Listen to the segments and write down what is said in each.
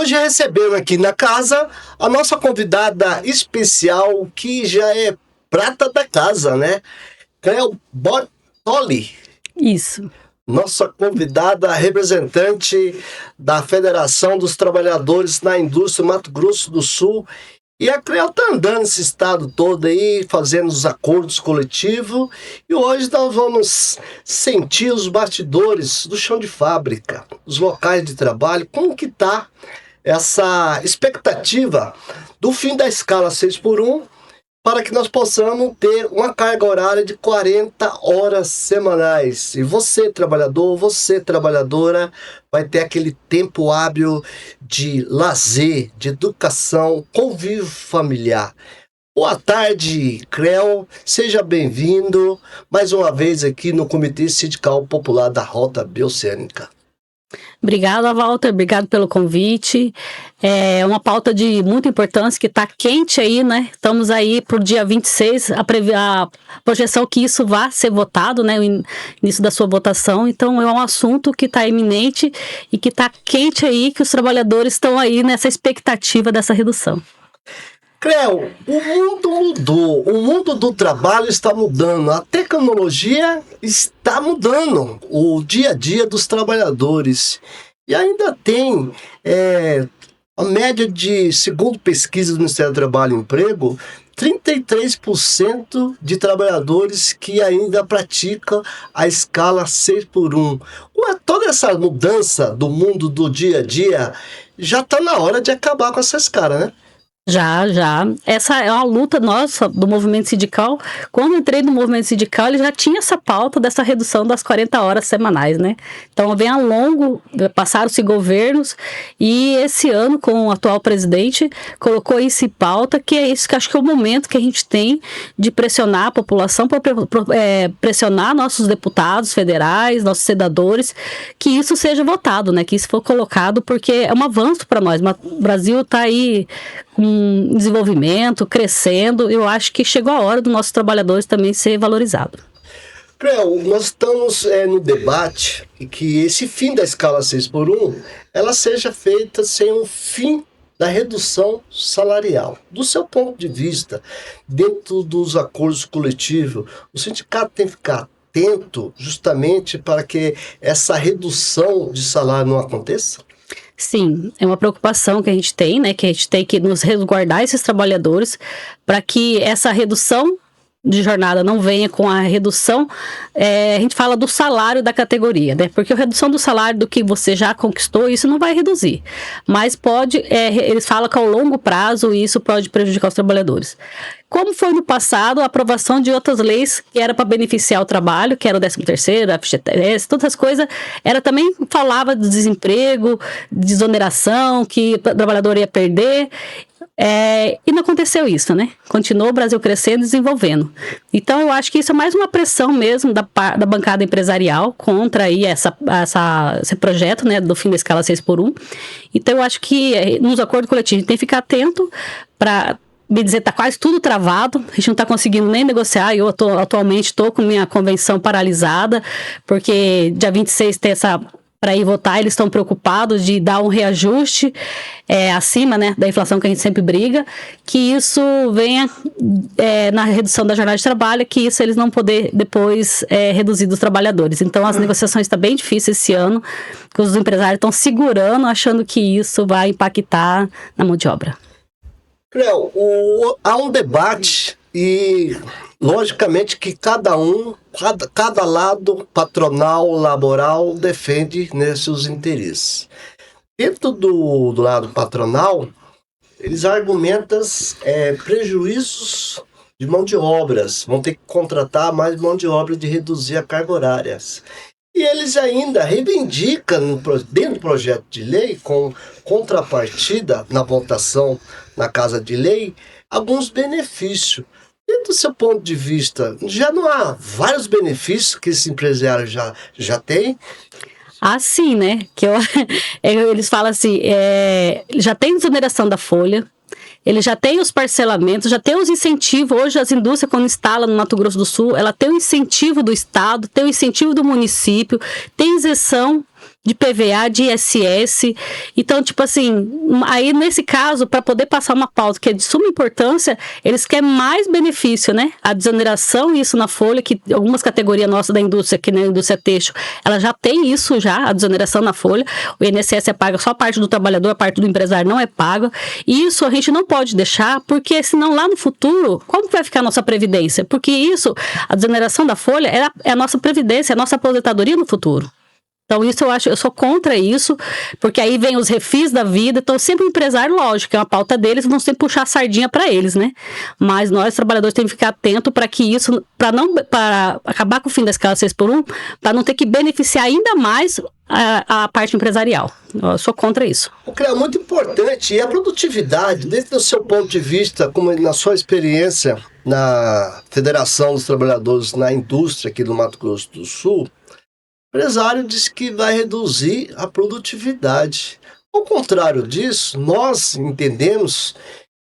Hoje recebendo aqui na casa a nossa convidada especial, que já é prata da casa, né? Cleo Bortoli. Isso. Nossa convidada representante da Federação dos Trabalhadores na Indústria Mato Grosso do Sul. E a Cleo está andando nesse estado todo aí, fazendo os acordos coletivos. E hoje nós vamos sentir os bastidores do chão de fábrica, os locais de trabalho, como que está essa expectativa do fim da escala 6x1, para que nós possamos ter uma carga horária de 40 horas semanais. E você, trabalhador, você, trabalhadora, vai ter aquele tempo hábil de lazer, de educação, convívio familiar. Boa tarde, Cleo. Seja bem-vindo mais uma vez aqui no Comitê Sindical Popular da Rota Bioceânica. Obrigada, Walter. Obrigado pelo convite. É uma pauta de muita importância que está quente aí, né? Estamos aí para o dia 26, a projeção que isso vá ser votado, né? O início da sua votação. Então, é um assunto que está iminente e que está quente aí, que os trabalhadores estão aí nessa expectativa dessa redução. Cleo, o mundo mudou, o mundo do trabalho está mudando, a tecnologia está mudando o dia a dia dos trabalhadores. E ainda tem a média de, segundo pesquisa do Ministério do Trabalho e Emprego, 33% de trabalhadores que ainda praticam a escala 6x1. Toda essa mudança do mundo do dia a dia, já está na hora de acabar com essa escala, né? Já. Essa é uma luta nossa do movimento sindical. Quando eu entrei no movimento sindical, ele já tinha essa pauta dessa redução das 40 horas semanais, né? Então, vem a longo, passaram-se governos, e esse ano, com o atual presidente, colocou isso em pauta, que é isso que acho que é o momento que a gente tem de pressionar a população, pressionar nossos deputados federais, nossos senadores, que isso seja votado, né? Que isso for colocado, porque é um avanço para nós. O Brasil está aí com desenvolvimento, crescendo. Eu acho que chegou a hora dos nossos trabalhadores também ser valorizado. Cleo, nós estamos no debate que esse fim da escala 6x1, ela seja feita sem um fim da redução salarial. Do seu ponto de vista, dentro dos acordos coletivos, o sindicato tem que ficar atento justamente para que essa redução de salário não aconteça? Sim, é uma preocupação que a gente tem, né? Que a gente tem que nos resguardar esses trabalhadores para que essa redução de jornada não venha com a redução, a gente fala do salário da categoria, né? Porque a redução do salário do que você já conquistou, isso não vai reduzir. Mas pode, eles falam que ao longo prazo isso pode prejudicar os trabalhadores. Como foi no passado a aprovação de outras leis que era para beneficiar o trabalho, que era o 13º, a FGTS, todas as coisas, também falava de desemprego, de desoneração, que o trabalhador ia perder. E não aconteceu isso, né? Continuou o Brasil crescendo e desenvolvendo. Então, eu acho que isso é mais uma pressão mesmo da bancada empresarial contra aí esse projeto, né, do fim da escala 6x1. Então, eu acho que nos acordos coletivos a gente tem que ficar atento para me dizer, está quase tudo travado, a gente não está conseguindo nem negociar. Eu atualmente estou com minha convenção paralisada, porque dia 26 tem para ir votar, eles estão preocupados de dar um reajuste acima, né, da inflação que a gente sempre briga, que isso venha na redução da jornada de trabalho, que isso eles não poder depois reduzir dos trabalhadores. Então, as negociações estão bem difíceis esse ano, que os empresários estão segurando, achando que isso vai impactar na mão de obra. Cleo, há um debate e, logicamente, que cada lado patronal, laboral, defende seus interesses. Dentro do lado patronal, eles argumentam prejuízos de mão de obras, vão ter que contratar mais mão de obra de reduzir a carga horária. E eles ainda reivindicam, dentro do projeto de lei, com contrapartida na votação na Casa de Lei, alguns benefícios. Dentro do seu ponto de vista, já não há vários benefícios que esse empresário já tem? Sim, né? Eles falam assim, já tem desoneração da folha, ele já tem os parcelamentos, já tem os incentivos. Hoje as indústrias, quando instalam no Mato Grosso do Sul, ela tem o incentivo do Estado, tem o incentivo do município, tem isenção de PVA, de ISS. Então, tipo assim, aí nesse caso, para poder passar uma pauta que é de suma importância, eles querem mais benefício, né? A desoneração, isso na folha, que algumas categorias nossas da indústria, que na indústria têxtil, ela já tem isso já, a desoneração na folha. O INSS é paga só a parte do trabalhador, a parte do empresário não é paga. E isso a gente não pode deixar, porque senão lá no futuro, como vai ficar a nossa previdência? Porque isso, a desoneração da folha é a nossa previdência, é a nossa aposentadoria no futuro. Então, isso eu sou contra isso, porque aí vem os refis da vida. Então, sempre o empresário, lógico, que é uma pauta deles, vão sempre puxar a sardinha para eles, né? Mas nós, trabalhadores, temos que ficar atentos para que isso, para acabar com o fim da escala 6x1, para não ter que beneficiar ainda mais a parte empresarial. Eu sou contra isso. O que é muito importante, e a produtividade, desde o seu ponto de vista, como na sua experiência na Federação dos Trabalhadores na Indústria aqui do Mato Grosso do Sul, o empresário disse que vai reduzir a produtividade. Ao contrário disso, nós entendemos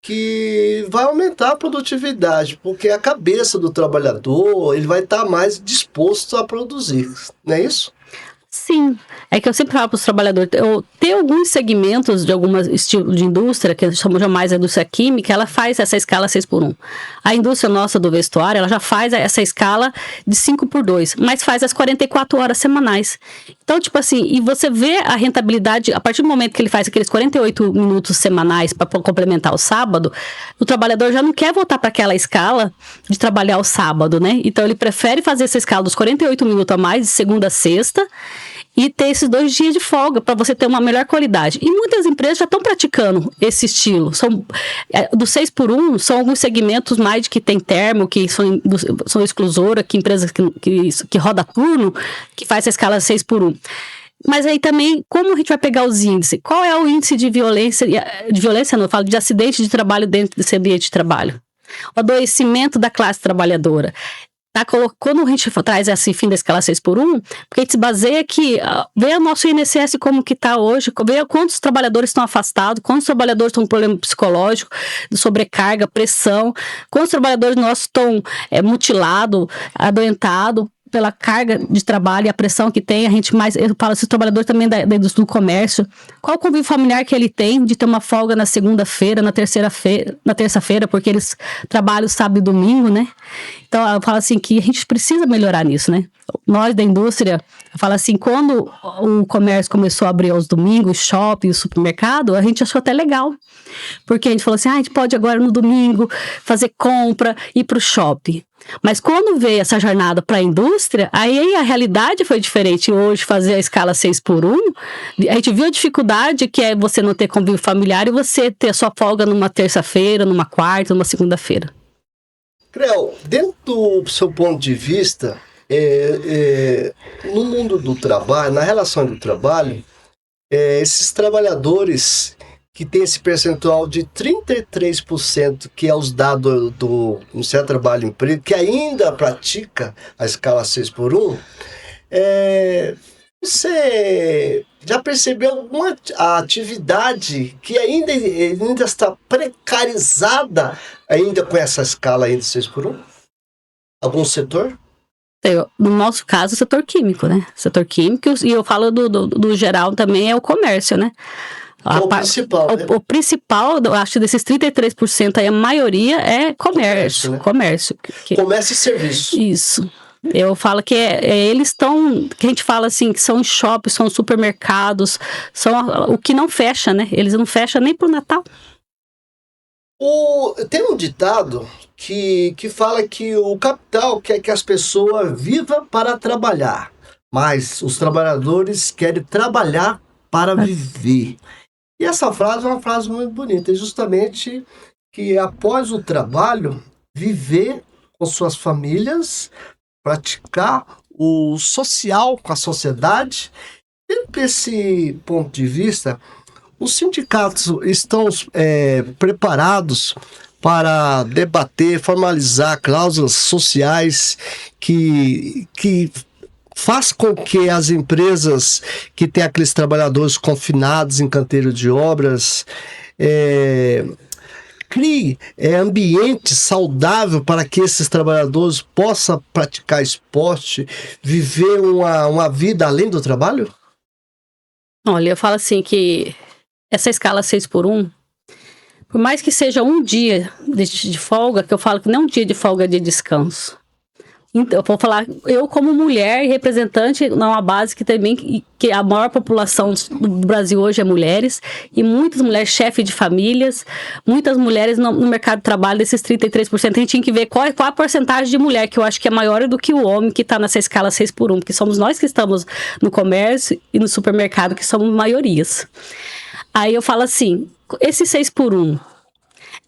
que vai aumentar a produtividade, porque a cabeça do trabalhador ele vai estar mais disposto a produzir, não é isso? Sim, é que eu sempre falo para os trabalhadores, tem alguns segmentos de algumas estilo de indústria, que chamamos mais a indústria química, ela faz essa escala 6x1. A indústria nossa do vestuário, ela já faz essa escala de 5x2, mas faz as 44 horas semanais. Então, tipo assim, e você vê a rentabilidade, a partir do momento que ele faz aqueles 48 minutos semanais para complementar o sábado, o trabalhador já não quer voltar para aquela escala de trabalhar o sábado, né? Então, ele prefere fazer essa escala dos 48 minutos a mais, de segunda a sexta, e ter esses 2 dias de folga para você ter uma melhor qualidade. E muitas empresas já estão praticando esse estilo. Do 6x1, são alguns segmentos mais de que tem termo, que são exclusora, que empresas que roda turno, que faz a escala 6x1. Mas aí também, como a gente vai pegar os índices? Qual é o índice de violência? De violência não, eu falo de acidente de trabalho dentro desse ambiente de trabalho. O adoecimento da classe trabalhadora. Quando a gente traz esse fim da escala 6x1, porque a gente se baseia que vê o nosso INSS como que está hoje, vê quantos trabalhadores estão afastados, quantos trabalhadores estão com problema psicológico, de sobrecarga, pressão, quantos trabalhadores nossos estão mutilados, adoentados pela carga de trabalho e a pressão que tem, eu falo esses trabalhadores também da indústria do comércio, qual o convívio familiar que ele tem de ter uma folga na segunda-feira, na terça-feira, porque eles trabalham sábado e domingo, né? Então, eu falo assim que a gente precisa melhorar nisso, né? Nós da indústria, eu falo assim, quando o comércio começou a abrir aos domingos, shopping, supermercado, a gente achou até legal. Porque a gente falou assim, a gente pode agora no domingo fazer compra, ir para o shopping. Mas quando veio essa jornada para a indústria, aí a realidade foi diferente. Hoje, fazer a escala 6x1, a gente viu a dificuldade que é você não ter convívio familiar e você ter a sua folga numa terça-feira, numa quarta, numa segunda-feira. Creu, dentro do seu ponto de vista, no mundo do trabalho, na relação do trabalho, esses trabalhadores que tem esse percentual de 33%, que é os dados do Ministério do Trabalho e Emprego, que ainda pratica a escala 6x1, você já percebeu alguma atividade que ainda está precarizada ainda com essa escala ainda 6x1? Algum setor? No nosso caso, o setor químico, né? Setor químico, e eu falo do geral também, é o comércio, né? O principal, né? O principal, eu acho, desses 33% aí, a maioria é comércio. Né? Comércio. Comércio e serviço. Isso. Eu falo que eles estão, que a gente fala assim, que são shoppings, são supermercados, são o que não fecha, né? Eles não fecham nem pro Natal. Tem um ditado que fala que o capital quer que as pessoas vivam para trabalhar, mas os trabalhadores querem trabalhar para viver. E essa frase é uma frase muito bonita, é justamente que após o trabalho, viver com suas famílias, praticar o social com a sociedade. Dentro desse ponto de vista, os sindicatos estão preparados para debater, formalizar cláusulas sociais que faz com que as empresas que têm aqueles trabalhadores confinados em canteiro de obras crie ambiente saudável para que esses trabalhadores possam praticar esporte, viver uma vida além do trabalho? Olha, eu falo assim que essa escala 6x1, por mais que seja um dia de folga, que eu falo que não é um dia de folga, é de descanso. Então, eu vou falar, eu como mulher e representante numa base que também, que a maior população do Brasil hoje é mulheres, e muitas mulheres chefes de famílias, muitas mulheres no mercado de trabalho, desses 33%, a gente tinha que ver qual a porcentagem de mulher, que eu acho que é maior do que o homem que está nessa escala 6x1, porque somos nós que estamos no comércio e no supermercado, que somos maiorias. Aí eu falo assim, esse 6x1,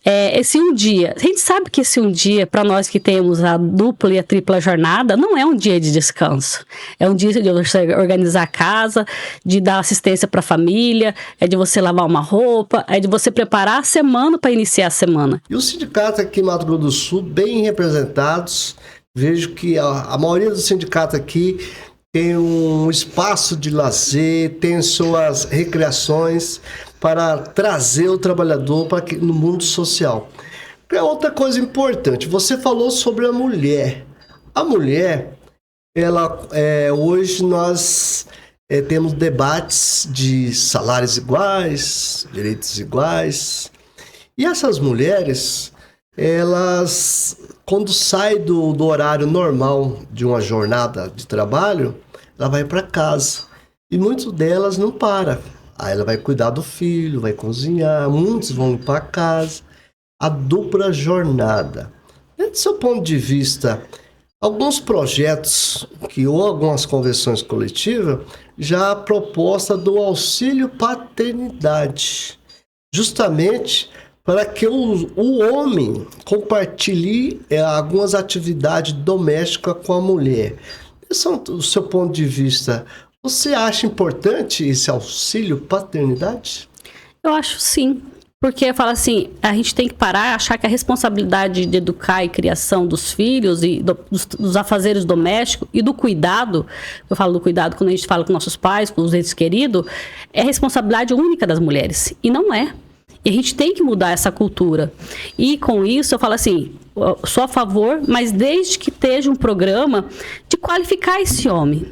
esse um dia, a gente sabe que esse um dia, para nós que temos a dupla e a tripla jornada, não é um dia de descanso. É um dia de você organizar a casa, de dar assistência para a família, é de você lavar uma roupa, é de você preparar a semana para iniciar a semana. E os sindicatos aqui em Mato Grosso do Sul, bem representados, vejo que a maioria dos sindicatos aqui tem um espaço de lazer, tem suas recreações para trazer o trabalhador no mundo social. É outra coisa importante, você falou sobre a mulher. A mulher, hoje nós temos debates de salários iguais, direitos iguais. E essas mulheres, elas, quando saem do horário normal de uma jornada de trabalho, ela vai para casa. E muitas delas não param. Aí ela vai cuidar do filho, vai cozinhar, muitos vão para casa. A dupla jornada. Do seu ponto de vista, alguns projetos ou algumas convenções coletivas já a proposta do auxílio paternidade, justamente para que o homem compartilhe algumas atividades domésticas com a mulher. Do seu ponto de vista, você acha importante esse auxílio paternidade? Eu acho sim. Porque eu falo assim, a gente tem que parar, achar que a responsabilidade de educar e criação dos filhos e dos afazeres domésticos e do cuidado, eu falo do cuidado quando a gente fala com nossos pais, com os entes queridos, é responsabilidade única das mulheres. E não é. E a gente tem que mudar essa cultura. E com isso eu falo assim, eu sou a favor, mas desde que esteja um programa de qualificar esse homem.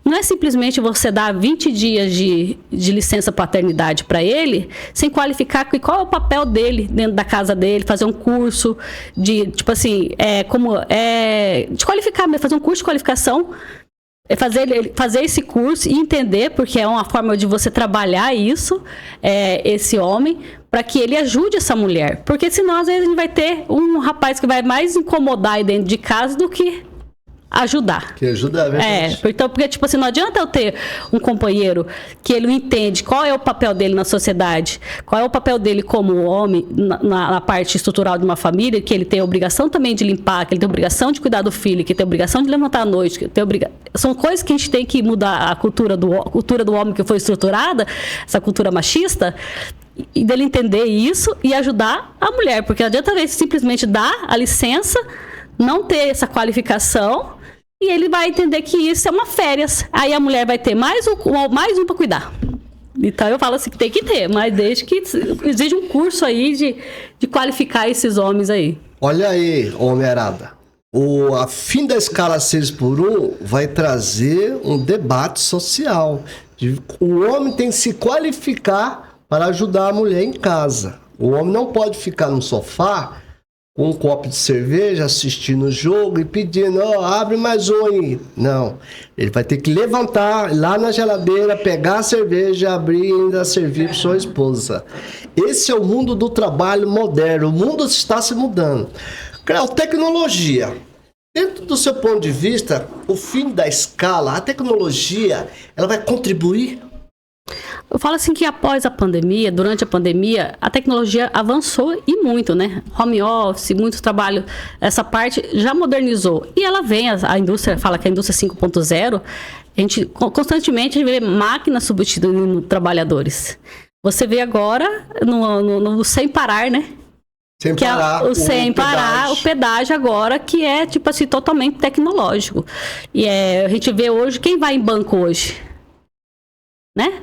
Não é simplesmente você dar 20 dias de licença paternidade para ele, sem qualificar qual é o papel dele dentro da casa dele, fazer um curso de, tipo assim, de qualificar, fazer um curso de qualificação, fazer esse curso e entender, porque é uma forma de você trabalhar isso, esse homem, para que ele ajude essa mulher. Porque senão, às vezes, a gente vai ter um rapaz que vai mais incomodar aí dentro de casa do que ajudar. Que ajudar, é verdade. Então, porque, tipo assim, não adianta eu ter um companheiro que ele não entende qual é o papel dele na sociedade, qual é o papel dele como homem na parte estrutural de uma família, que ele tem a obrigação também de limpar, que ele tem a obrigação de cuidar do filho, que ele tem a obrigação de levantar à noite, que tem são coisas que a gente tem que mudar a cultura do homem que foi estruturada, essa cultura machista, e dele entender isso e ajudar a mulher, porque não adianta ele simplesmente dar a licença, não ter essa qualificação, e ele vai entender que isso é uma férias. Aí a mulher vai ter mais um para cuidar. Então eu falo assim que tem que ter, mas desde que exige um curso aí de qualificar esses homens aí. Olha aí, homem arada. A fim da escala 6x1 vai trazer um debate social. O homem tem que se qualificar para ajudar a mulher em casa. O homem não pode ficar no sofá com um copo de cerveja, assistindo o jogo e pedindo, abre mais um aí. Não, ele vai ter que levantar lá na geladeira, pegar a cerveja, abrir e ainda servir para sua esposa. Esse é o mundo do trabalho moderno, o mundo está se mudando. Tecnologia. Dentro do seu ponto de vista, o fim da escala, a tecnologia, ela vai contribuir? Eu falo assim que após a pandemia, durante a pandemia, a tecnologia avançou e muito, né? Home office, muito trabalho, essa parte já modernizou. E ela vem, a indústria fala que a indústria 5.0, a gente constantemente vê máquinas substituindo trabalhadores. Você vê agora no sem parar, né? Sem parar, o pedágio agora, que é tipo assim, totalmente tecnológico. E a gente vê hoje, quem vai em banco hoje? né?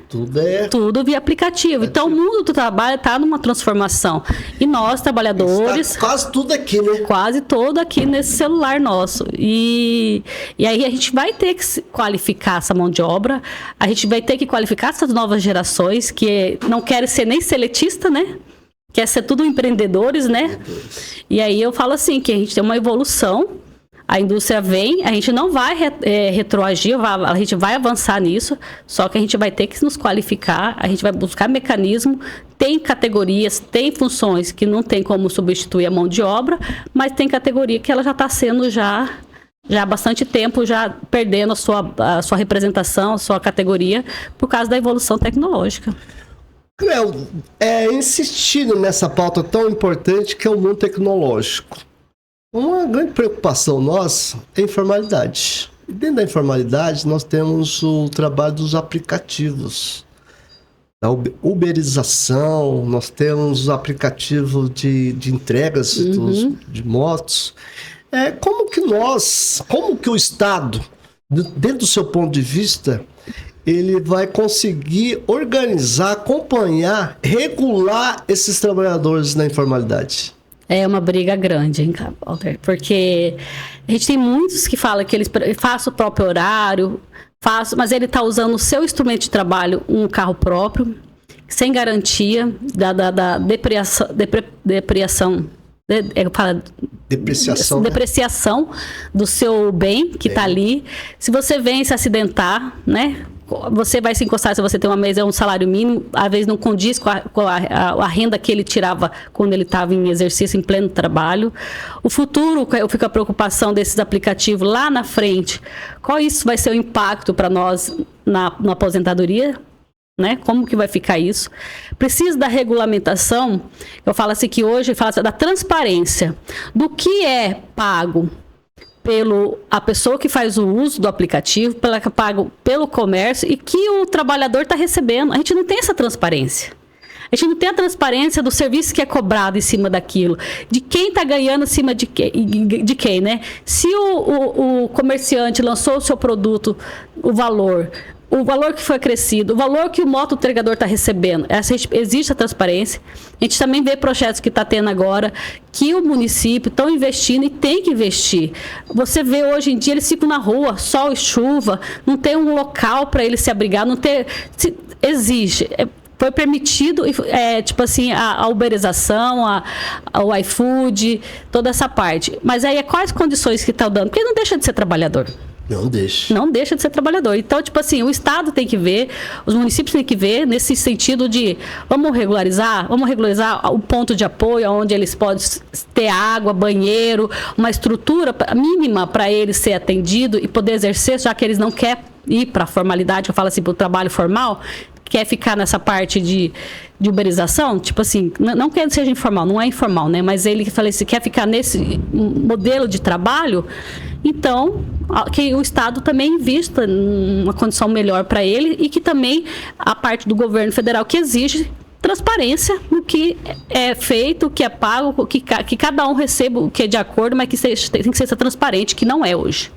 Tudo via aplicativo. Então, o mundo do trabalho está numa transformação. E nós, trabalhadores... Está quase tudo aqui, né? Quase todo aqui nesse celular nosso. E aí a gente vai ter que qualificar essa mão de obra, a gente vai ter que qualificar essas novas gerações que não querem ser nem seletista, né? Quer ser tudo empreendedores, né? E aí eu falo assim, que a gente tem uma evolução, a indústria vem, a gente não vai retroagir, a gente vai avançar nisso, só que a gente vai ter que nos qualificar, a gente vai buscar mecanismo, tem categorias, tem funções que não tem como substituir a mão de obra, mas tem categoria que ela já está sendo já há bastante tempo, já perdendo a sua representação, a sua categoria, por causa da evolução tecnológica. Cleo, insistindo nessa pauta tão importante que é o mundo tecnológico. Uma grande preocupação nossa é a informalidade. E dentro da informalidade, nós temos o trabalho dos aplicativos. A uberização, nós temos os aplicativos de entregas de motos. Como que o Estado, dentro do seu ponto de vista, ele vai conseguir organizar, acompanhar, regular esses trabalhadores na informalidade? É uma briga grande, hein, Walter? Porque a gente tem muitos que falam que eles fazem o próprio horário, mas ele está usando o seu instrumento de trabalho, um carro próprio, sem garantia da depreciação do seu bem que está ali. Se você vem se acidentar, né? Você vai se encostar, se você tem uma mesa, é um salário mínimo, às vezes não condiz com a renda que ele tirava quando ele estava em exercício, em pleno trabalho. O futuro, eu fico a preocupação desses aplicativos lá na frente. Qual isso vai ser o impacto para nós na aposentadoria? Né? Como que vai ficar isso? Precisa da regulamentação. Eu falo assim que hoje fala da transparência do que é pago a pessoa que faz o uso do aplicativo, pago pelo comércio e que o trabalhador está recebendo. A gente não tem essa transparência. A gente não tem a transparência do serviço que é cobrado em cima daquilo, de quem está ganhando em cima de quem, né? Se o comerciante lançou o seu produto, o valor que foi acrescido, o valor que o motoentregador está recebendo, existe a transparência. A gente também vê projetos que está tendo agora, que o município estão investindo e tem que investir. Você vê hoje em dia, eles ficam na rua, sol e chuva, não tem um local para eles se abrigar, exige. Foi permitido, tipo assim, a uberização, o iFood, toda essa parte. Mas aí, quais condições que estão dando? Porque não deixa de ser trabalhador. Não deixa. Não deixa de ser trabalhador. Então, tipo assim, o Estado tem que ver, os municípios têm que ver nesse sentido de vamos regularizar o ponto de apoio, onde eles podem ter água, banheiro, uma estrutura mínima para eles ser atendido e poder exercer, já que eles não querem ir para a formalidade, eu falo assim, para o trabalho formal, quer ficar nessa parte de uberização, tipo assim, não quer que seja informal, não é informal, né? Mas ele fala assim, quer ficar nesse modelo de trabalho, então que o Estado também invista numa condição melhor para ele e que também a parte do governo federal que exige transparência no que é feito, o que é pago, que cada um receba o que é de acordo, mas que tem que ser transparente, que não é hoje.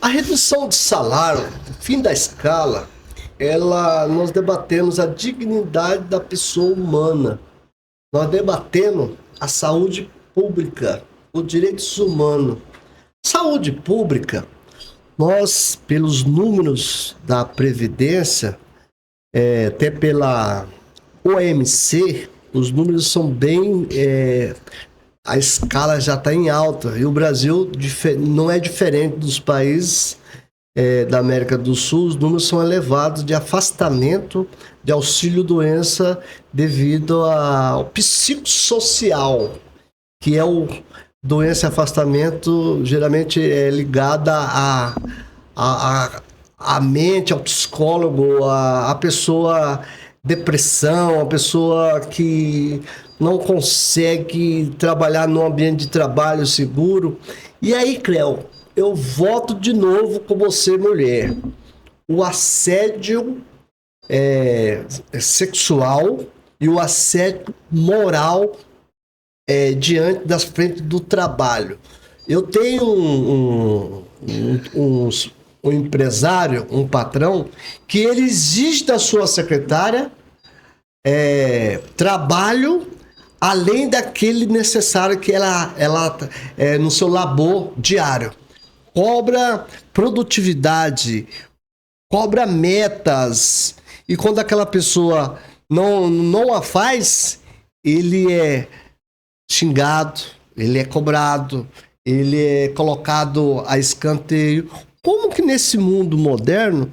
A redução de salário, fim da escala, nós debatemos a dignidade da pessoa humana. Nós debatemos a saúde pública, os direitos humanos. Saúde pública, nós, pelos números da Previdência, até pela OMC, os números são bem... a escala já está em alta. E o Brasil não é diferente dos países da América do Sul. Os números são elevados de afastamento de auxílio-doença devido ao psicossocial, que é o doença e afastamento, geralmente é ligada à mente, ao psicólogo, a pessoa depressão, a pessoa que não consegue trabalhar num ambiente de trabalho seguro. E aí, Cleo, eu volto de novo com você, mulher. O assédio sexual e o assédio moral diante das frentes do trabalho. Eu tenho um empresário, um patrão, que ele exige da sua secretária trabalho além daquele necessário que ela no seu labor diário. Cobra produtividade, cobra metas, e quando aquela pessoa não a faz, ele é xingado, ele é cobrado, ele é colocado a escanteio. Como que nesse mundo moderno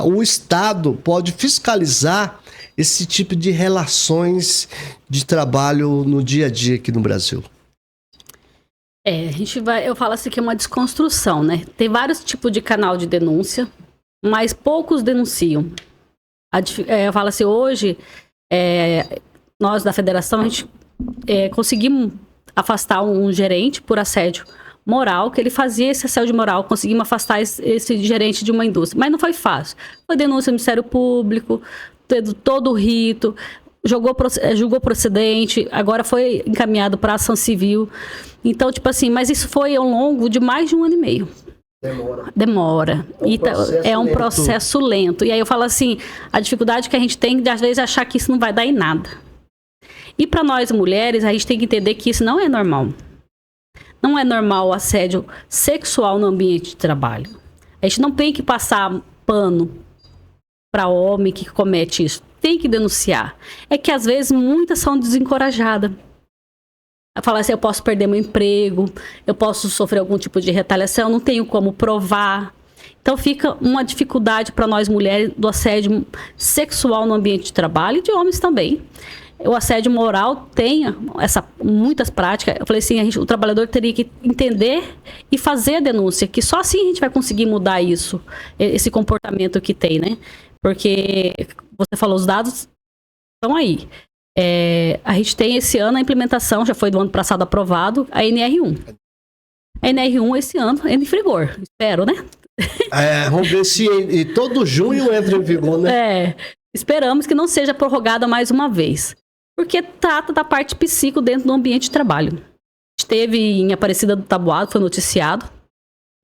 o Estado pode fiscalizar esse tipo de relações de trabalho no dia a dia aqui no Brasil? Eu falo assim que é uma desconstrução, né? Tem vários tipos de canal de denúncia, mas poucos denunciam. Eu falo assim, hoje, nós da federação, a gente conseguimos afastar um gerente por assédio moral, que ele fazia esse assédio moral, conseguimos afastar esse gerente de uma indústria, mas não foi fácil. Foi denúncia do Ministério Público, todo o rito, julgou procedente, agora foi encaminhado para ação civil. Então, tipo assim, mas isso foi ao longo de mais de 1 ano e meio. Demora. É um processo lento. E aí eu falo assim, a dificuldade que a gente tem de, às vezes, achar que isso não vai dar em nada. E para nós mulheres, a gente tem que entender que isso não é normal. Não é normal o assédio sexual no ambiente de trabalho. A gente não tem que passar pano para homem que comete isso. Tem que denunciar. É que, às vezes, muitas são desencorajadas. Falar assim, eu posso perder meu emprego, eu posso sofrer algum tipo de retaliação, não tenho como provar. Então fica uma dificuldade para nós mulheres do assédio sexual no ambiente de trabalho e de homens também. O assédio moral tem muitas práticas. Eu falei assim, o trabalhador teria que entender e fazer a denúncia, que só assim a gente vai conseguir mudar isso, esse comportamento que tem, né? Porque você falou, os dados estão aí. A gente tem esse ano a implementação, já foi do ano passado aprovado, a NR1. A NR1 esse ano entra em vigor, espero, né? Vamos ver se todo junho entra em vigor, né? Esperamos que não seja prorrogada mais uma vez, porque trata da parte psíquica dentro do ambiente de trabalho. A gente teve em Aparecida do Taboado, foi noticiado,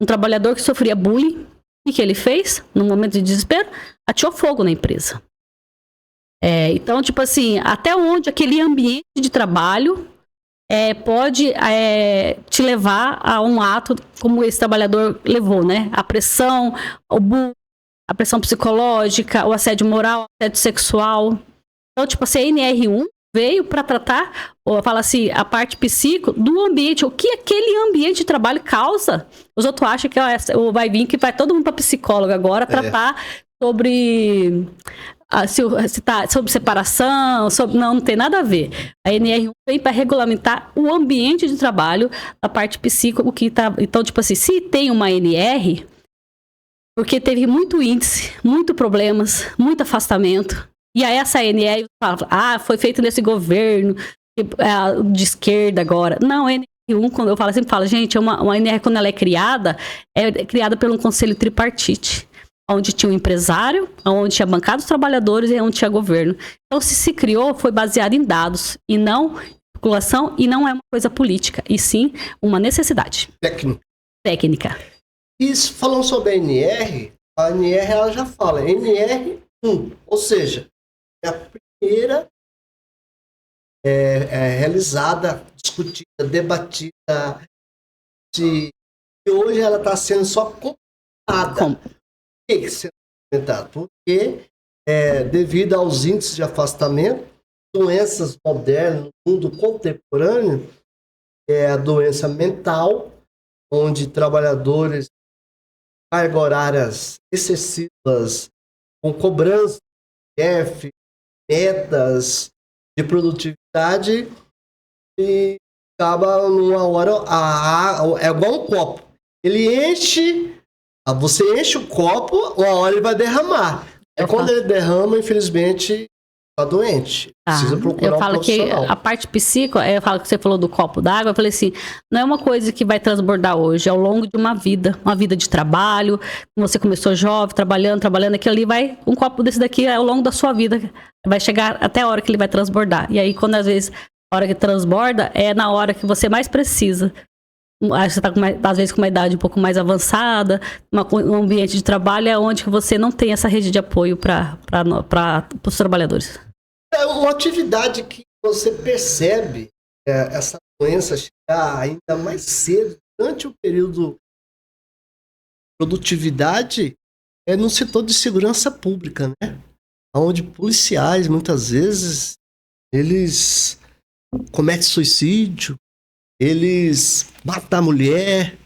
um trabalhador que sofria bullying, o que ele fez? No momento de desespero, ateou fogo na empresa. Então, tipo assim, até onde aquele ambiente de trabalho pode te levar a um ato como esse trabalhador levou, né? A pressão, a pressão psicológica, o assédio moral, o assédio sexual. Então, tipo assim, a NR1 veio para tratar, ou falar assim, a parte psíquica do ambiente, o que aquele ambiente de trabalho causa. Os outros acham que vai vir que vai todo mundo para psicólogo agora tratar sobre... sobre separação, não tem nada a ver. A NR1 vem para regulamentar o ambiente de trabalho, a parte psíquica, então, tipo assim, se tem uma NR, porque teve muito índice, muito problemas, muito afastamento, e aí essa NR fala, foi feito nesse governo de esquerda agora. Não, a NR1, quando eu sempre falo, gente, uma NR, quando ela é criada por um conselho tripartite, onde tinha um empresário, onde tinha bancada dos trabalhadores e onde tinha governo. Então, se criou, foi baseado em dados, e não especulação, e não é uma coisa política, e sim uma necessidade. Técnica. E falando sobre a NR ela já fala, NR1, ou seja, é a primeira realizada, discutida, debatida, e hoje ela está sendo só comentada. Por que sendo comentada? Porque, devido aos índices de afastamento, doenças modernas no mundo contemporâneo, a doença mental, onde trabalhadores cargas horárias excessivas, com cobrança de chefe, metas de produtividade, e acaba numa hora, é igual um copo. Ele enche, você enche o copo, uma hora ele vai derramar. Quando ele derrama, infelizmente, está doente. Precisa procurar um profissional. Que a parte psíquica, eu falo que você falou do copo d'água, eu falei assim, não é uma coisa que vai transbordar hoje, é ao longo de uma vida de trabalho, você começou jovem, trabalhando, aquilo ali um copo desse daqui ao longo da sua vida, vai chegar até a hora que ele vai transbordar. E aí, quando às vezes, a hora que transborda, é na hora que você mais precisa Acho que você está, às vezes, com uma idade um pouco mais avançada, um ambiente de trabalho é onde que você não tem essa rede de apoio para os trabalhadores. É uma atividade que você percebe essa doença chegar ainda mais cedo, durante o período de produtividade, é no setor de segurança pública, né? Onde policiais, muitas vezes, eles cometem suicídio, eles matam a mulher,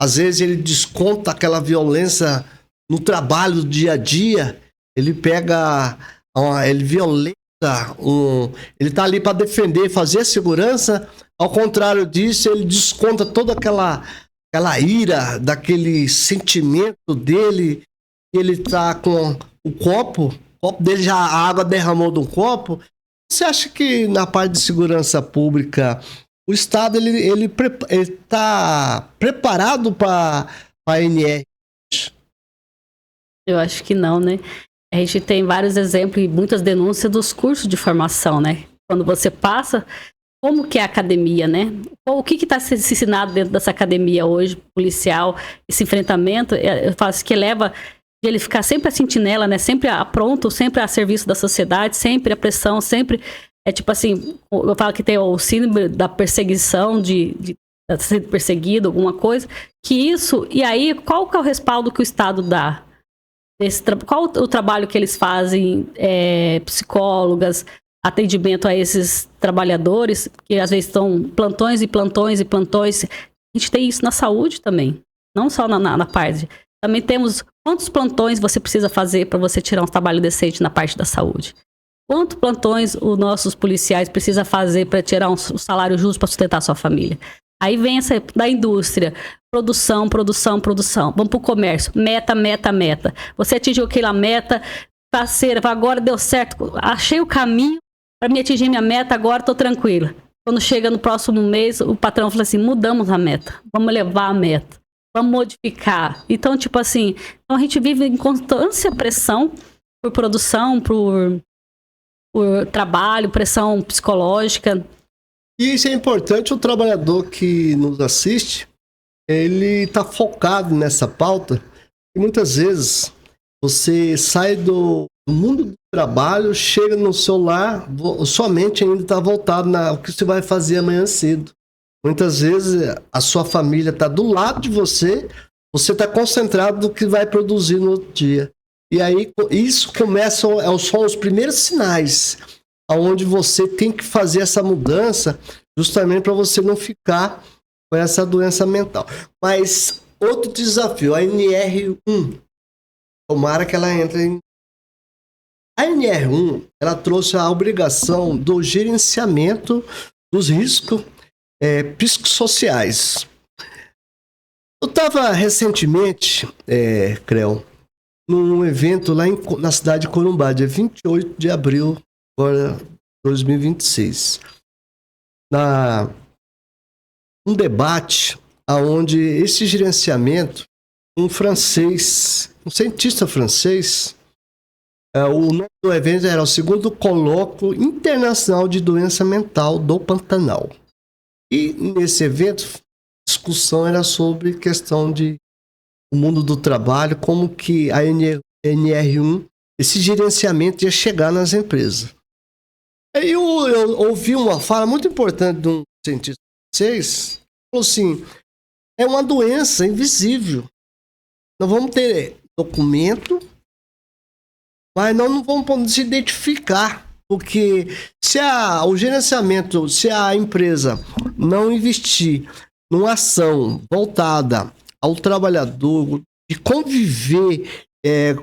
às vezes ele desconta aquela violência no trabalho do dia a dia, ele pega, ele violenta, ele tá ali para defender, fazer a segurança, ao contrário disso, ele desconta toda aquela ira, daquele sentimento dele, ele tá com o copo dele, já a água derramou do copo. Você acha que na parte de segurança pública o Estado ele está preparado para a NR? Eu acho que não, né? A gente tem vários exemplos e muitas denúncias dos cursos de formação, né? Quando você passa, como que é a academia, né? O que está se ensinado dentro dessa academia hoje, policial, esse enfrentamento, eu faço que leva ele ficar sempre a sentinela, né? Sempre pronto, sempre a serviço da sociedade, sempre a pressão, sempre... É tipo assim, eu falo que tem o síndrome da perseguição, de ser perseguido, alguma coisa, que isso... E aí, qual que é o respaldo que o Estado dá? Qual o trabalho que eles fazem, psicólogas, atendimento a esses trabalhadores, que às vezes estão plantões e plantões e plantões. A gente tem isso na saúde também, não só na parte... Também temos quantos plantões você precisa fazer para você tirar um trabalho decente na parte da saúde. Quantos plantões os nossos policiais precisam fazer para tirar um salário justo para sustentar a sua família. Aí vem essa da indústria, produção. Vamos para o comércio, meta. Você atingiu aquela meta, parceira, agora deu certo, achei o caminho para me atingir minha meta, agora estou tranquila. Quando chega no próximo mês, o patrão fala assim, mudamos a meta, vamos levar a meta. Vamos modificar. Então, tipo assim, a gente vive em constância pressão por produção, por trabalho, pressão psicológica. E isso é importante, o trabalhador que nos assiste, ele está focado nessa pauta, e muitas vezes você sai do mundo do trabalho, chega no seu lar, sua mente ainda está voltada no que você vai fazer amanhã cedo. Muitas vezes a sua família está do lado de você, você está concentrado no que vai produzir no outro dia. E aí isso começa, são os primeiros sinais onde você tem que fazer essa mudança justamente para você não ficar com essa doença mental. Mas outro desafio, a NR1, tomara que ela entre em... A NR1, ela trouxe a obrigação do gerenciamento dos riscos psicossociais. Eu estava recentemente, Creu, num evento lá na cidade de Corumbá, dia 28 de abril, agora 2026. Um debate onde esse gerenciamento, um cientista francês, o nome do evento era o segundo colóquio internacional de doença mental do Pantanal. E nesse evento, a discussão era sobre questão de o mundo do trabalho, como que a NR1, esse gerenciamento ia chegar nas empresas. Aí eu ouvi uma fala muito importante de um cientista francês, falou assim, é uma doença invisível. Nós vamos ter documento, mas nós não vamos poder se identificar. Porque se o gerenciamento, se a empresa não investir numa ação voltada ao trabalhador, de conviver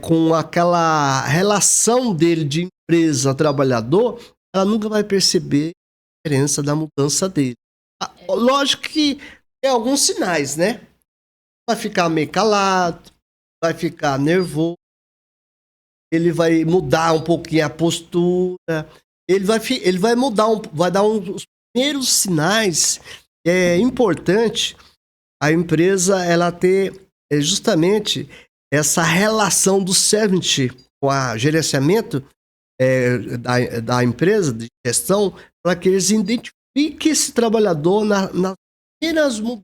com aquela relação dele de empresa-trabalhador, ela nunca vai perceber a diferença da mudança dele. Lógico que tem alguns sinais, né? Vai ficar meio calado, vai ficar nervoso, ele vai mudar um pouquinho a postura, ele vai mudar, vai dar os primeiros sinais. É importante a empresa ela ter justamente essa relação do servant com o gerenciamento da empresa, de gestão, para que eles identifiquem esse trabalhador nas primeiras mudanças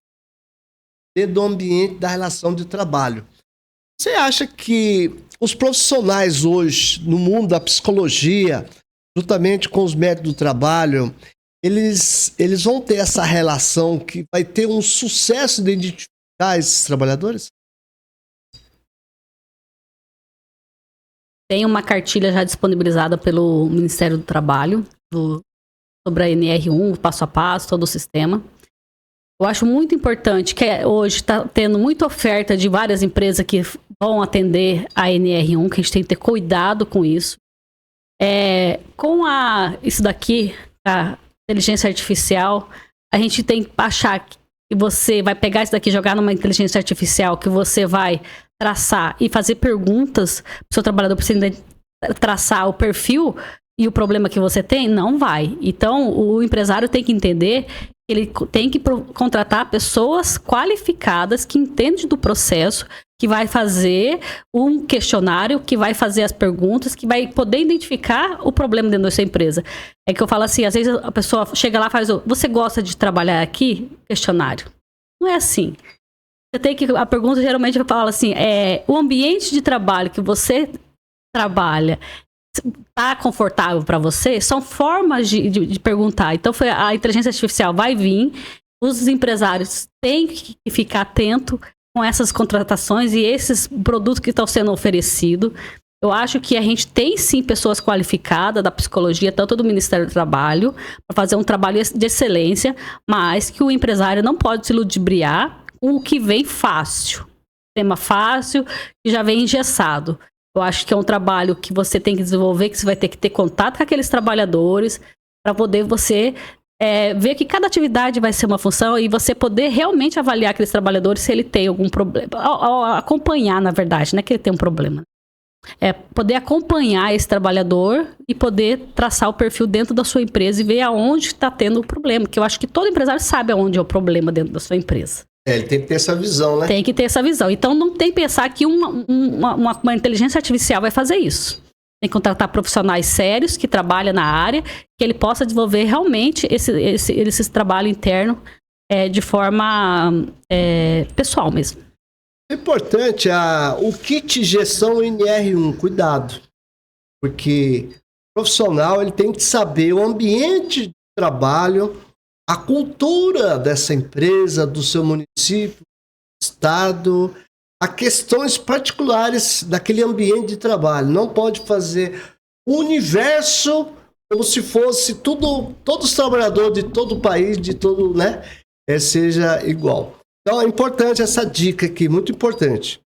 do ambiente da relação de trabalho. Você acha que os profissionais hoje, no mundo da psicologia, juntamente com os médicos do trabalho, eles vão ter essa relação que vai ter um sucesso de identificar esses trabalhadores? Tem uma cartilha já disponibilizada pelo Ministério do Trabalho sobre a NR1, o passo a passo, todo o sistema. Eu acho muito importante que hoje está tendo muita oferta de várias empresas que vão atender a NR1, que a gente tem que ter cuidado com isso. Com isso daqui, a inteligência artificial, a gente tem que achar que você vai pegar isso daqui, jogar numa inteligência artificial, que você vai traçar e fazer perguntas para o seu trabalhador para você traçar o perfil e o problema que você tem, não vai. Então, o empresário tem que entender que ele tem que contratar pessoas qualificadas que entendem do processo, que vai fazer um questionário, que vai fazer as perguntas, que vai poder identificar o problema dentro da sua empresa. É que eu falo assim, às vezes a pessoa chega lá e faz, você gosta de trabalhar aqui? Questionário. Não é assim. A pergunta geralmente fala assim, o ambiente de trabalho que você trabalha está confortável para você? São formas de perguntar. Então, a inteligência artificial vai vir, os empresários têm que ficar atentos com essas contratações e esses produtos que estão sendo oferecidos. Eu acho que a gente tem sim pessoas qualificadas da psicologia, tanto do Ministério do Trabalho, para fazer um trabalho de excelência, mas que o empresário não pode se ludibriar com o que vem fácil. Tema fácil, que já vem engessado. Eu acho que é um trabalho que você tem que desenvolver, que você vai ter que ter contato com aqueles trabalhadores para poder você ver que cada atividade vai ser uma função e você poder realmente avaliar aqueles trabalhadores se ele tem algum problema. Acompanhar, na verdade, não é que ele tem um problema. Poder acompanhar esse trabalhador e poder traçar o perfil dentro da sua empresa e ver aonde está tendo o problema. Porque eu acho que todo empresário sabe aonde é o problema dentro da sua empresa. Ele tem que ter essa visão, né? Tem que ter essa visão. Então, não tem que pensar que uma inteligência artificial vai fazer isso. Tem que contratar profissionais sérios que trabalham na área, que ele possa desenvolver realmente esse trabalho interno de forma pessoal mesmo. É importante o kit gestão NR1, cuidado. Porque o profissional ele tem que saber o ambiente de trabalho, a cultura dessa empresa, do seu município, estado, a questões particulares daquele ambiente de trabalho. Não pode fazer o universo como se fosse todos os trabalhadores de todo o país, de todo, né, seja igual. Então é importante essa dica aqui, muito importante.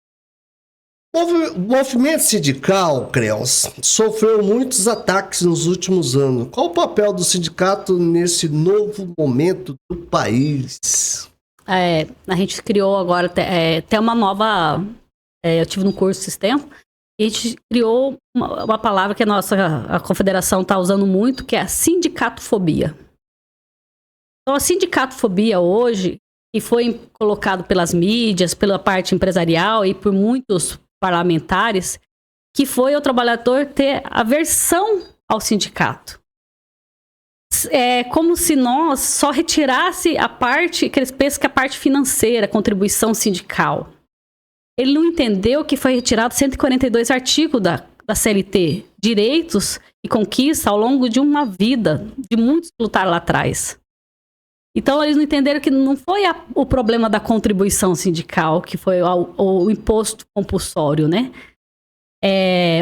O movimento sindical, Creus, sofreu muitos ataques nos últimos anos. Qual o papel do sindicato nesse novo momento do país? A gente criou agora até uma nova... eu tive no curso esses tempos, e a gente criou uma palavra que a confederação está usando muito, que é a sindicatofobia. Então, a sindicatofobia hoje, que foi colocado pelas mídias, pela parte empresarial e por muitos parlamentares, que foi o trabalhador ter aversão ao sindicato. É como se nós só retirasse a parte, que eles pensam que a parte financeira, a contribuição sindical. Ele não entendeu que foi retirado 142 artigos da CLT, direitos e conquistas ao longo de uma vida, de muitos que lutaram lá atrás. Então, eles não entenderam que não foi o problema da contribuição sindical, que foi o imposto compulsório, né?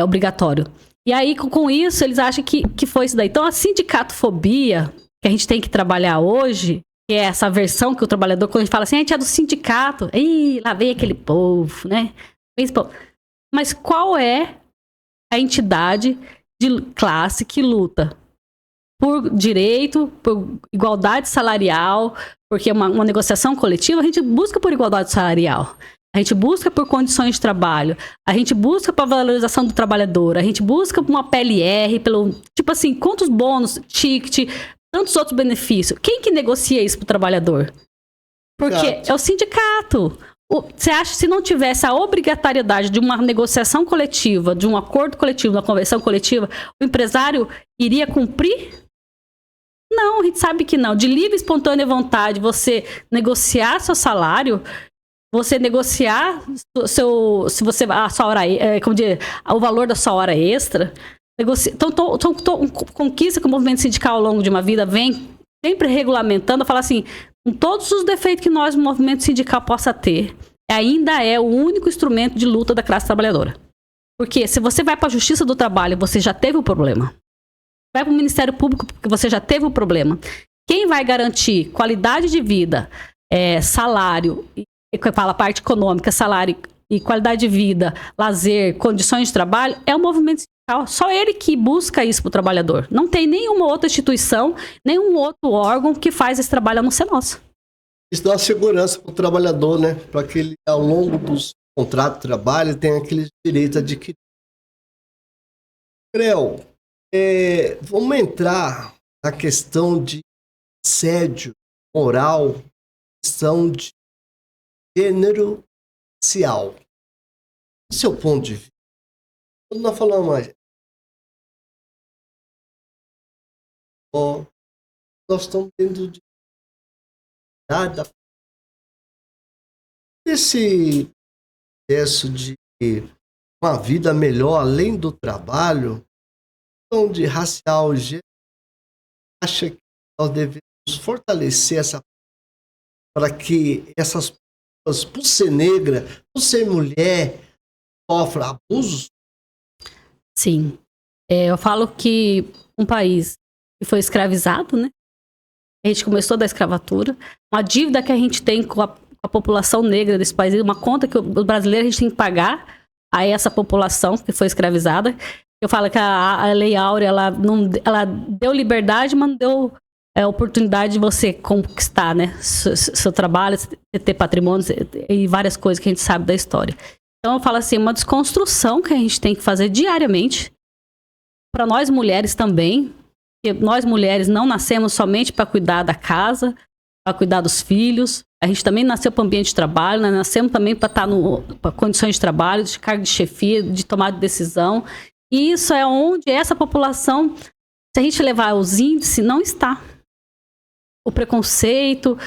Obrigatório. E aí, com isso, eles acham que foi isso daí. Então, a sindicatofobia que a gente tem que trabalhar hoje, que é essa versão que o trabalhador, quando a gente fala assim, a gente é do sindicato, lá vem aquele povo, né? Mas qual é a entidade de classe que luta por direito, por igualdade salarial, porque uma negociação coletiva, a gente busca por igualdade salarial, a gente busca por condições de trabalho, a gente busca por valorização do trabalhador, a gente busca por uma PLR, tipo assim, quantos bônus, ticket, tantos outros benefícios. Quem que negocia isso para o trabalhador? Porque é o sindicato. Você acha que se não tivesse a obrigatoriedade de uma negociação coletiva, de um acordo coletivo, de uma convenção coletiva, o empresário iria cumprir? Não, a gente sabe que não. De livre e espontânea vontade, você negociar seu salário, você negociar se você a sua hora, o valor da sua hora extra. Então, conquista que o movimento sindical ao longo de uma vida vem sempre regulamentando, falar assim, com todos os defeitos que nós, o movimento sindical, possa ter, ainda é o único instrumento de luta da classe trabalhadora. Porque se você vai para a Justiça do Trabalho, você já teve o problema. Vai para o Ministério Público, porque você já teve o problema. Quem vai garantir qualidade de vida, salário, fala parte econômica, salário e qualidade de vida, lazer, condições de trabalho, é o movimento sindical. Só ele que busca isso para o trabalhador. Não tem nenhuma outra instituição, nenhum outro órgão que faz esse trabalho a não ser nosso. Isso dá uma segurança para o trabalhador, né? Para que ele, ao longo dos contratos de trabalho, tenha aqueles direitos adquiridos. Creu, vamos entrar na questão de assédio moral, questão de gênero racial. Do seu ponto de vista, quando nós falamos mais, nós estamos tendo de nada esse processo de uma vida melhor além do trabalho, questão de racial, gênero, acha que nós devemos fortalecer essa para que essas pessoas, por ser negra, por ser mulher, sofram abusos? Sim. Eu falo que um país que foi escravizado, né? A gente começou da escravatura, uma dívida que a gente tem com a população negra desse país, uma conta que o brasileiro a gente tem que pagar a essa população que foi escravizada. Eu falo que a Lei Áurea, ela deu liberdade, mas não deu oportunidade de você conquistar, né, seu trabalho, ter patrimônio e várias coisas que a gente sabe da história. Então eu falo assim, uma desconstrução que a gente tem que fazer diariamente, para nós mulheres também, porque nós mulheres não nascemos somente para cuidar da casa, para cuidar dos filhos, a gente também nasceu para o ambiente de trabalho, nós nascemos também para estar para condições de trabalho, de cargo de chefia, de tomada de decisão, e isso é onde essa população, se a gente levar os índices, não está. O preconceito,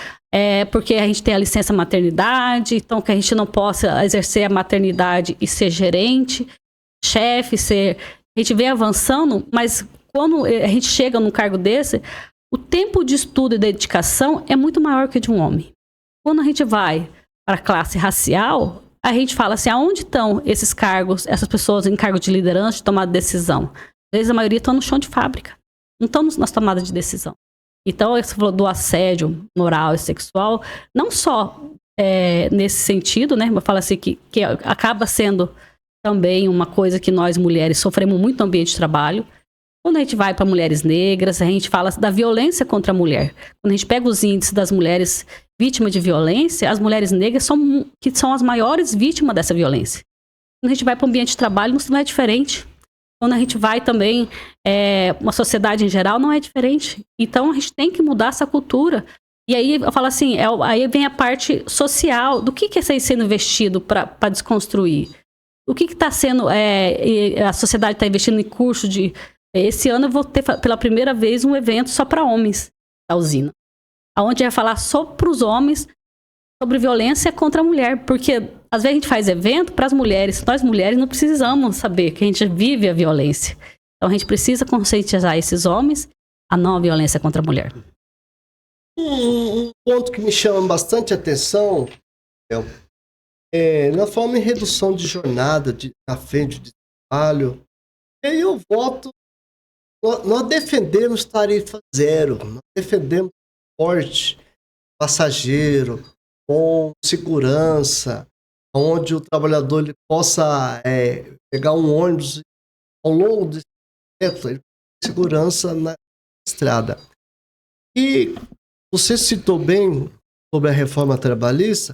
porque a gente tem a licença maternidade, então que a gente não possa exercer a maternidade e ser gerente, chefe, a gente vem avançando, mas quando a gente chega num cargo desse, o tempo de estudo e dedicação é muito maior que o de um homem. Quando a gente vai para a classe racial, a gente fala assim, aonde estão esses cargos, essas pessoas em cargo de liderança, de tomada de decisão? Às vezes a maioria estão no chão de fábrica, não estão nas tomadas de decisão. Então, você falou do assédio moral e sexual, não só nesse sentido, né? Eu falo assim que acaba sendo também uma coisa que nós mulheres sofremos muito no ambiente de trabalho. Quando a gente vai para mulheres negras, a gente fala da violência contra a mulher. Quando a gente pega os índices das mulheres vítimas de violência, as mulheres negras que são as maiores vítimas dessa violência. Quando a gente vai para o ambiente de trabalho, não é diferente. Quando a gente vai também, uma sociedade em geral, não é diferente. Então, a gente tem que mudar essa cultura. E aí, eu falo assim, aí vem a parte social, do que é sendo investido para desconstruir? O que está sendo, a sociedade está investindo em curso de... Esse ano eu vou ter, pela primeira vez, um evento só para homens da usina. Onde vai falar só para os homens sobre violência contra a mulher. Porque, às vezes, a gente faz evento para as mulheres. Nós, mulheres, não precisamos saber que a gente vive a violência. Então, a gente precisa conscientizar esses homens a não violência contra a mulher. Um ponto que me chama bastante atenção na forma de redução de jornada na frente de trabalho. E aí eu voto. Nós defendemos tarifa zero, nós defendemos transporte passageiro, com segurança, onde o trabalhador ele possa pegar um ônibus ao longo do trajeto, ele tem segurança na estrada. E você citou bem sobre a reforma trabalhista.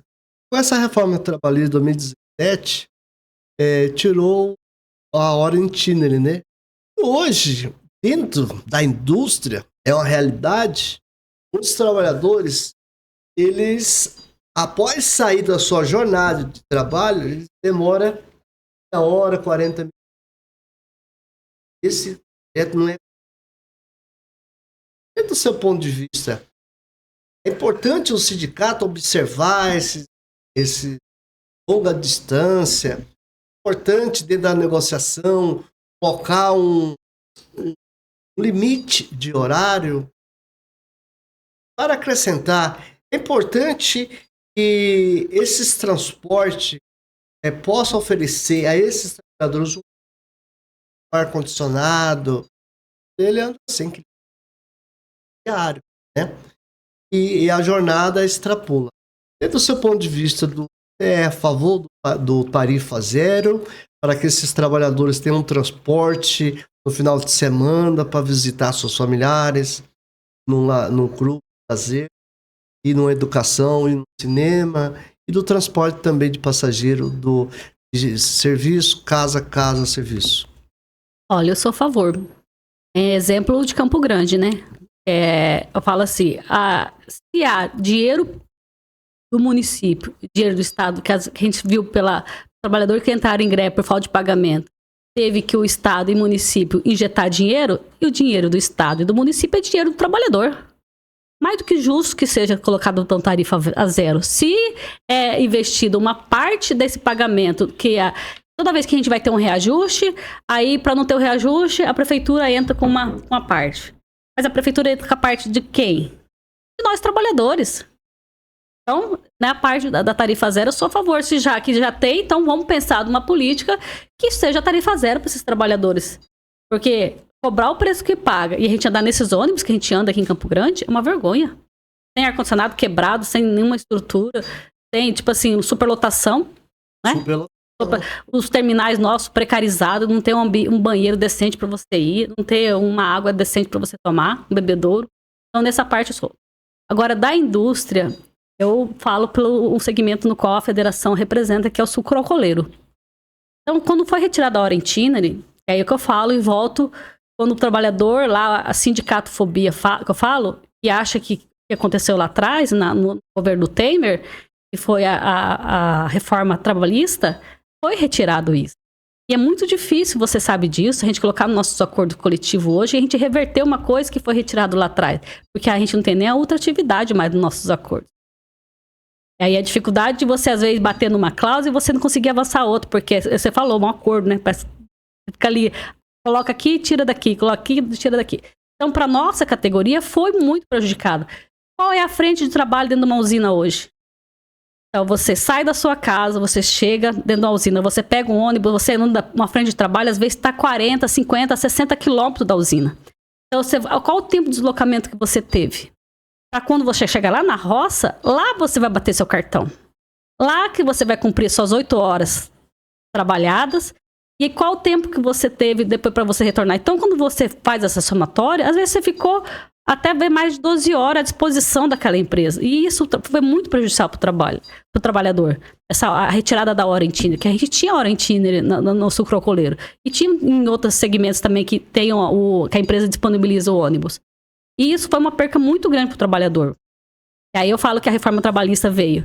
Com essa reforma trabalhista de 2017, tirou a hora itinerante, né? E hoje, dentro da indústria, é uma realidade, muitos trabalhadores, eles, após sair da sua jornada de trabalho, eles demoram 1 hora, 40 minutos. Esse projeto não é... Do seu ponto de vista, é importante o sindicato observar esse longa distância. Importante dentro da negociação colocar um limite de horário. Para acrescentar, é importante que esses transportes possam oferecer a esses trabalhadores um ar-condicionado. Ele anda assim, diário, né? E a jornada extrapola. E do seu ponto de vista, é a favor do tarifa zero, para que esses trabalhadores tenham um transporte no final de semana para visitar seus familiares, num grupo lazer, e numa educação, e no cinema, e do transporte também de passageiro, de serviço, casa, serviço. Olha, eu sou a favor. Exemplo de Campo Grande, né? Eu falo assim, se há dinheiro do município, dinheiro do estado, que a gente viu pela trabalhador que entraram em greve por falta de pagamento, teve que o estado e município injetar dinheiro, e o dinheiro do estado e do município é dinheiro do trabalhador. Mais do que justo que seja colocado então tarifa a zero. Se é investido uma parte desse pagamento, toda vez que a gente vai ter um reajuste, aí para não ter o reajuste, a prefeitura entra com uma parte. Mas a prefeitura entra com a parte de quem? De nós trabalhadores. Então, na parte da tarifa zero, eu sou a favor. Se já tem, então vamos pensar numa política que seja tarifa zero para esses trabalhadores. Porque cobrar o preço que paga e a gente andar nesses ônibus que a gente anda aqui em Campo Grande é uma vergonha. Sem ar-condicionado quebrado, sem nenhuma estrutura, sem, tipo assim, superlotação, né? Os terminais nossos precarizados, não tem um banheiro decente para você ir, não ter uma água decente para você tomar, um bebedouro. Então, nessa parte eu sou. Agora, da indústria, eu falo pelo segmento no qual a federação representa, que é o sucroalcooleiro. Então, quando foi retirada a hora itinerary, é aí que eu falo e volto, quando o trabalhador lá, a sindicatofobia que eu falo, e acha que aconteceu lá atrás, no governo do Temer, que foi a reforma trabalhista, foi retirado isso. E é muito difícil, você sabe disso, a gente colocar no nosso acordo coletivo hoje e a gente reverter uma coisa que foi retirado lá atrás, porque a gente não tem nem a ultratividade mais nos nossos acordos. E aí a dificuldade de você, às vezes, bater numa cláusula e você não conseguir avançar outra, porque você falou, um acordo, né? Fica ali, coloca aqui, tira daqui, coloca aqui, tira daqui. Então, para nossa categoria, foi muito prejudicado. Qual é a frente de trabalho dentro de uma usina hoje? Então, você sai da sua casa, você chega dentro da usina, você pega um ônibus, você anda uma frente de trabalho, às vezes está 40, 50, 60 quilômetros da usina. Então, qual o tempo de deslocamento que você teve? Para quando você chegar lá na roça, lá você vai bater seu cartão. Lá que você vai cumprir suas 8 horas trabalhadas. E qual o tempo que você teve depois para você retornar? Então, quando você faz essa somatória, às vezes você ficou até mais de 12 horas à disposição daquela empresa. E isso foi muito prejudicial para o trabalhador. A retirada da hora itinerary, que a gente tinha hora itinerary no sucroalcooleiro. E tinha em outros segmentos também que a empresa disponibiliza o ônibus. E isso foi uma perca muito grande para o trabalhador. E aí eu falo que a reforma trabalhista veio.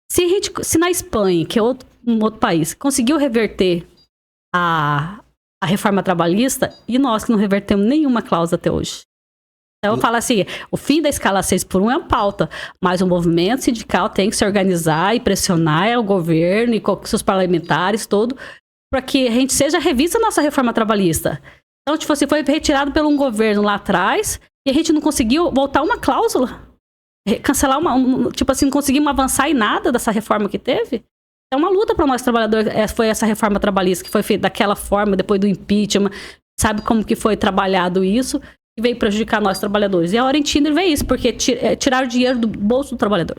Se na Espanha, que é um outro país, conseguiu reverter a reforma trabalhista, e nós que não revertemos nenhuma cláusula até hoje. Então eu falo assim, o fim da escala 6x1 é uma pauta, mas o movimento sindical tem que se organizar e pressionar o governo e com seus parlamentares, todo, para que a gente seja revista a nossa reforma trabalhista. Então, tipo assim, foi retirado por um governo lá atrás e a gente não conseguiu voltar uma cláusula, cancelar tipo assim, não conseguimos avançar em nada dessa reforma que teve. É uma luta para nós trabalhadores, foi essa reforma trabalhista que foi feita daquela forma, depois do impeachment, sabe como que foi trabalhado isso, e veio prejudicar nós trabalhadores. E a hora itinerary veio isso, porque tiraram o dinheiro do bolso do trabalhador.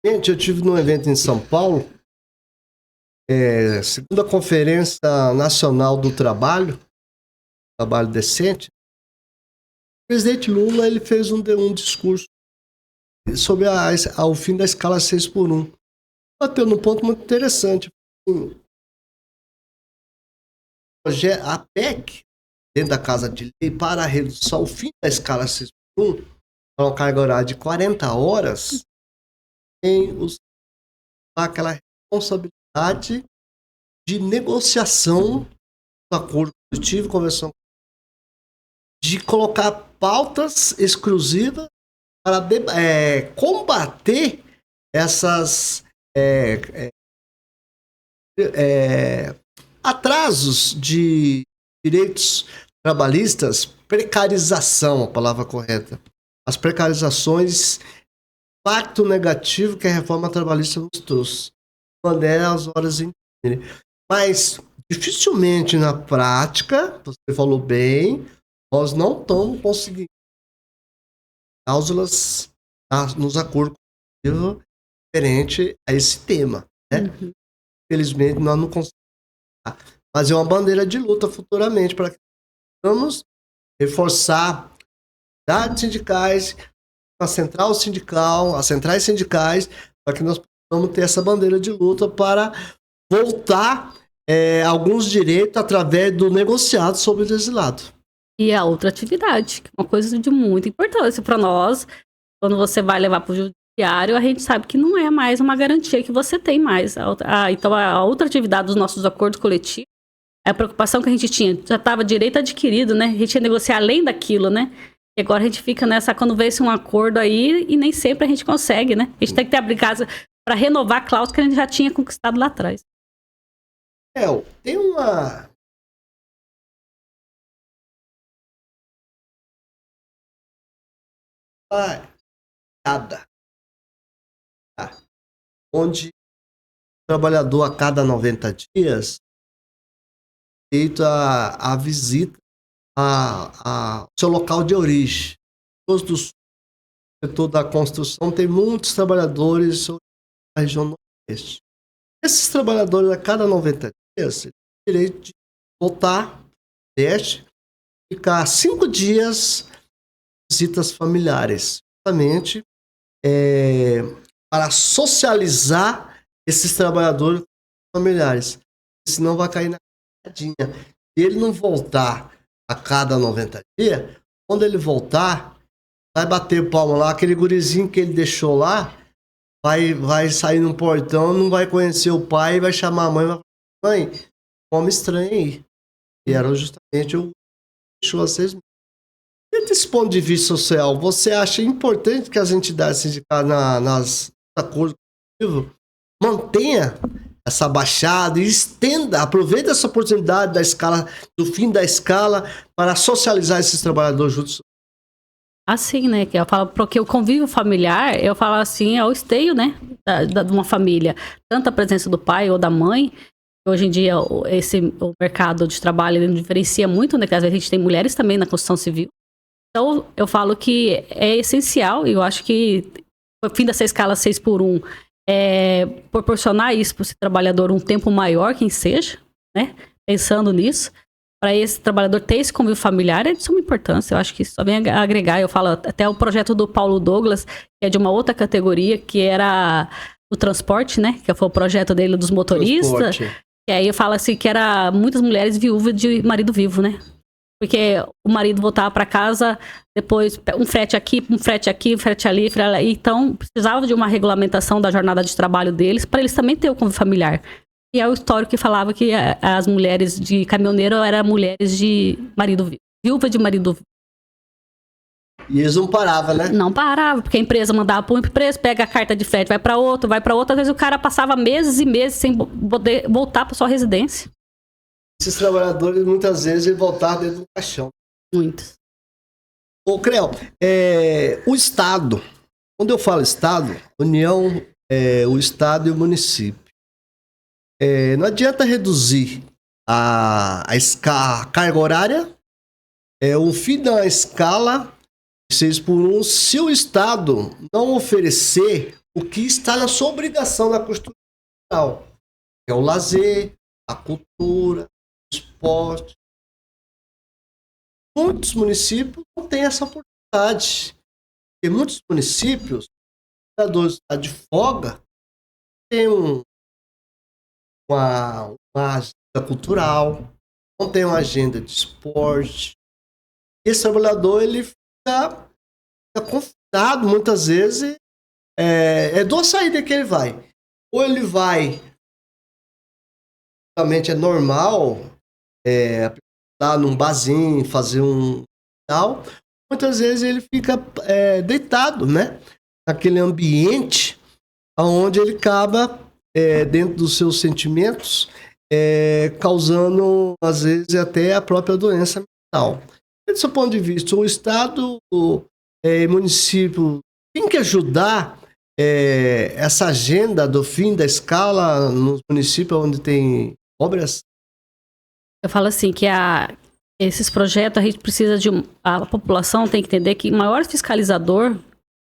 Gente, eu estive num evento em São Paulo, segunda Conferência Nacional do Trabalho Decente. O presidente Lula ele fez um discurso sobre o fim da escala 6x1. Bateu num ponto muito interessante. A PEC, dentro da Casa de Lei, para a redução, o fim da escala 6x1, para uma carga horária de 40 horas, tem aquela responsabilidade de negociação do acordo coletivo, convenção, de colocar pautas exclusivas para combater essas atrasos de direitos trabalhistas, precarização, a palavra correta. As precarizações, impacto negativo que a reforma trabalhista nos trouxe. Uma delas, as horas em mas dificilmente na prática, você falou bem, nós não estamos conseguindo cláusulas nos acordos coletivos referente a esse tema, né? Uhum. Infelizmente, nós não conseguimos. Mas é uma bandeira de luta futuramente para que vamos reforçar as sindicais, as centrais sindicais, para que nós possamos ter essa bandeira de luta para voltar alguns direitos através do negociado sobre o legislado. E a outra atividade, que é uma coisa de muita importância para nós, quando você vai levar para o judiciário, a gente sabe que não é mais uma garantia que você tem mais. Então, a outra atividade dos nossos acordos coletivos, a preocupação que a gente tinha, já estava direito adquirido, né? A gente ia negociar além daquilo, né? E agora a gente fica nessa, quando vê-se um acordo aí, e nem sempre a gente consegue, né? A gente tem que ter abrir casa para renovar a cláusula que a gente já tinha conquistado lá atrás. Tem uma... onde o trabalhador a cada 90 dias feito a visita ao seu local de origem. Todos do setor da construção tem muitos trabalhadores na região nordeste. Esses trabalhadores a cada 90 dias têm direito de voltar ao nordeste, ficar 5 dias visitas familiares, justamente para socializar esses trabalhadores familiares. Senão vai cair na cadinha. Se ele não voltar a cada 90 dias, quando ele voltar, vai bater palma lá, aquele gurizinho que ele deixou lá, vai sair no portão, não vai conhecer o pai, vai chamar a mãe, vai falar, mãe, homem estranho aí. E era justamente o que deixou a 6 meses. Desse ponto de vista social, você acha importante que as entidades sindicais nas acordos coletivos mantenha essa baixada e estenda, aproveita essa oportunidade do fim da escala para socializar esses trabalhadores juntos? Assim, né, que eu falo, porque o convívio familiar, eu falo assim, é o esteio, né, de uma família. Tanto a presença do pai ou da mãe, hoje em dia o mercado de trabalho ele diferencia muito, né, que às vezes a gente tem mulheres também na construção civil. Então, eu falo que é essencial, e eu acho que o fim dessa escala 6x1 é proporcionar isso para esse trabalhador um tempo maior, quem seja, né? Pensando nisso, para esse trabalhador ter esse convívio familiar é de suma importância. Eu acho que isso só vem agregar. Eu falo até o projeto do Paulo Douglas, que é de uma outra categoria, que era o transporte, né? Que foi o projeto dele dos motoristas. E aí eu falo assim, que era muitas mulheres viúvas de marido vivo, né? Porque o marido voltava para casa, depois um frete aqui, um frete ali. Então, precisava de uma regulamentação da jornada de trabalho deles, para eles também terem o convívio familiar. E é o histórico que falava que as mulheres de caminhoneiro eram mulheres de marido vivo, viúva de marido vivo. E eles não paravam, né? Não parava, porque a empresa mandava para uma empresa, pega a carta de frete, vai para outra. Às vezes o cara passava meses e meses sem poder voltar para sua residência. Esses trabalhadores, muitas vezes, eles voltaram dentro do caixão. Muitos. Ô, Creu, o Estado, quando eu falo Estado, União, o Estado e o município. Não adianta reduzir a carga horária, o fim da escala 6x1, se o Estado não oferecer o que está na sua obrigação na Constituição, que é o lazer, a cultura, esporte. Muitos municípios não têm essa oportunidade. Porque muitos municípios, os trabalhadores estão de folga, têm uma agenda cultural, não tem uma agenda de esporte. Esse trabalhador ele fica confinado muitas vezes. É duas saídas que ele vai. Ou ele vai, realmente é normal, lá num barzinho, fazer um tal. Muitas vezes ele fica deitado, né? Naquele ambiente onde ele acaba, dentro dos seus sentimentos, causando, às vezes, até a própria doença mental. Desse ponto de vista, o Estado e o município tem que ajudar essa agenda do fim da escala nos municípios onde tem obras? Eu falo assim, que esses projetos a gente precisa a população tem que entender que o maior fiscalizador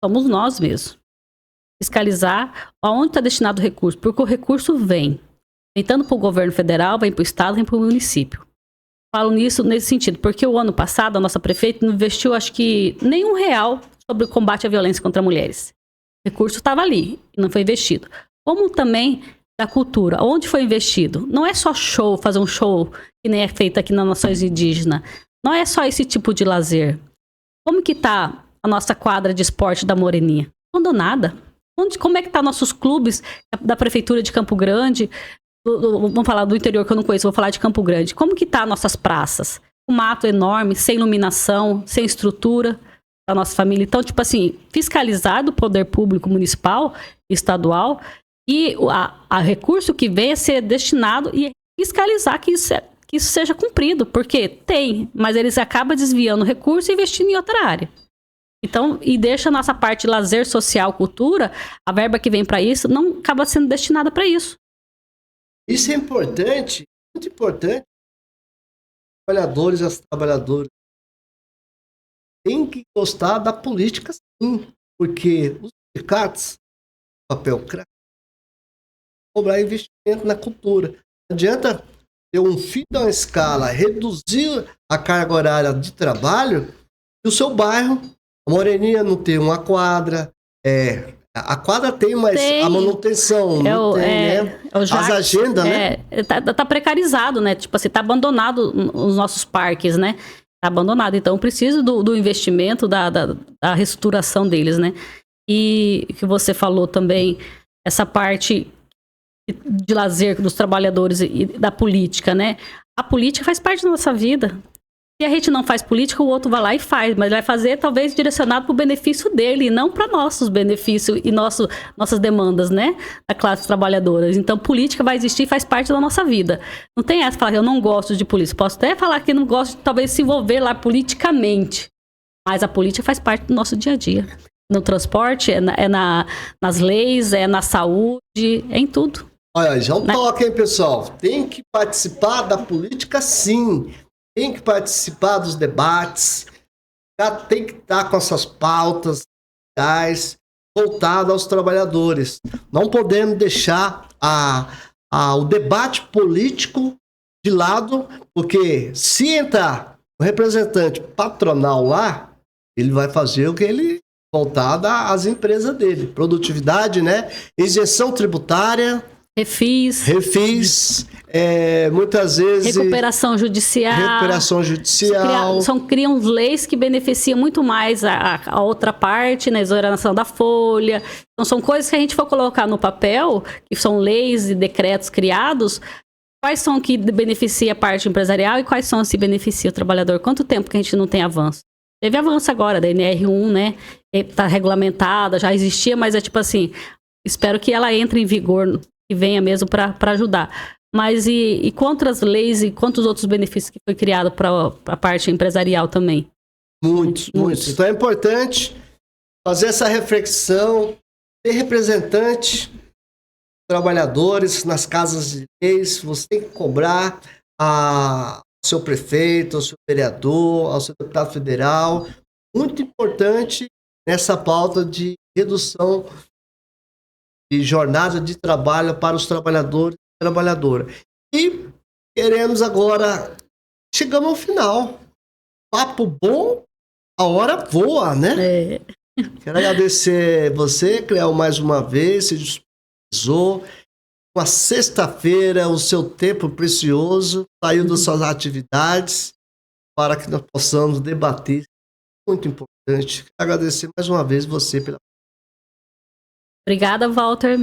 somos nós mesmos. Fiscalizar aonde está destinado o recurso, porque o recurso vem tanto para o governo federal, vem para o estado, vem para o município. Falo nisso nesse sentido, porque o ano passado a nossa prefeita não investiu, acho que, nem R$1 sobre o combate à violência contra mulheres. O recurso estava ali e não foi investido. Como também da cultura, onde foi investido? Não é só show, fazer um show que nem é feito aqui nas nações indígenas. Não é só esse tipo de lazer. Como que está a nossa quadra de esporte da Moreninha? Abandonada. Como é que tá nossos clubes da prefeitura de Campo Grande? Vamos falar do interior que eu não conheço, vou falar de Campo Grande. Como que tá nossas praças? Um mato enorme, sem iluminação, sem estrutura da nossa família. Então, tipo assim, fiscalizar do poder público municipal, estadual, e a recurso que vem a ser destinado e fiscalizar que isso seja cumprido, porque tem, mas eles acabam desviando o recurso e investindo em outra área. Então, e deixa a nossa parte de lazer, social, cultura, a verba que vem para isso não acaba sendo destinada para isso. Isso é importante, muito importante. Os trabalhadores e as trabalhadoras têm que gostar da política, sim, porque os sindicatos, papel craque, cobrar investimento na cultura. Não adianta ter um fim da escala, reduzir a carga horária de trabalho e o seu bairro, a Moreninha, não tem uma quadra, a quadra tem, mas a manutenção não tem, né? As agendas, né? Tá precarizado, né? Tipo assim, tá abandonado os nossos parques, né? Tá abandonado. Então, preciso do investimento, da reestruturação deles, né? E que você falou também, essa parte de lazer dos trabalhadores e da política, né? A política faz parte da nossa vida. Se a gente não faz política, o outro vai lá e faz, mas vai fazer talvez direcionado para o benefício dele, e não para nossos benefícios e nossas demandas, né? Da classe trabalhadora. Então, política vai existir e faz parte da nossa vida. Não tem essa, falar que eu não gosto de política. Posso até falar que não gosto de talvez se envolver lá politicamente, mas a política faz parte do nosso dia a dia. No transporte, nas leis, na saúde, em tudo. Olha, já um toque, hein, pessoal? Tem que participar da política, sim. Tem que participar dos debates. Já tem que estar com essas pautas voltadas aos trabalhadores. Não podemos deixar o debate político de lado, porque se entrar o representante patronal lá, ele vai fazer o que ele voltado às empresas dele. Produtividade, né? Isenção tributária. Refis, muitas vezes... Recuperação judicial. Criam leis que beneficiam muito mais a outra parte, na exoneração da folha. Então, são coisas que a gente for colocar no papel, que são leis e decretos criados, quais são que beneficiam a parte empresarial e quais são que beneficiam o trabalhador. Quanto tempo que a gente não tem avanço? Teve avanço agora da NR1, né? Está regulamentada, já existia, mas é tipo assim, espero que ela entre em vigor e venha mesmo para ajudar. Mas e quantas leis e quantos outros benefícios que foi criado para a parte empresarial também? Muitos. Então é importante fazer essa reflexão, ter representante, trabalhadores nas casas de leis, você tem que cobrar ao seu prefeito, ao seu vereador, ao seu deputado federal. Muito importante nessa pauta de redução de jornada de trabalho para os trabalhadores e trabalhadoras. E queremos agora, chegamos ao final. Papo bom, a hora voa, né? Quero agradecer você, Cleo, mais uma vez, se disponibilizou. Uma sexta-feira, o seu tempo precioso, saiu das suas atividades para que nós possamos debater. Muito importante. Quero agradecer mais uma vez você pela... Obrigada, Walter.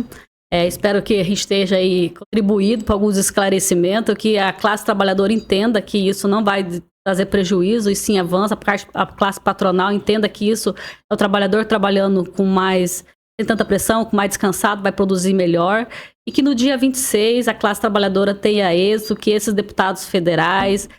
Espero que a gente esteja aí contribuído para alguns esclarecimentos, que a classe trabalhadora entenda que isso não vai trazer prejuízo e sim avança, a classe patronal entenda que isso é o trabalhador trabalhando com mais sem tanta pressão, com mais descansado, vai produzir melhor. E que no dia 26 a classe trabalhadora tenha êxito, que esses deputados federais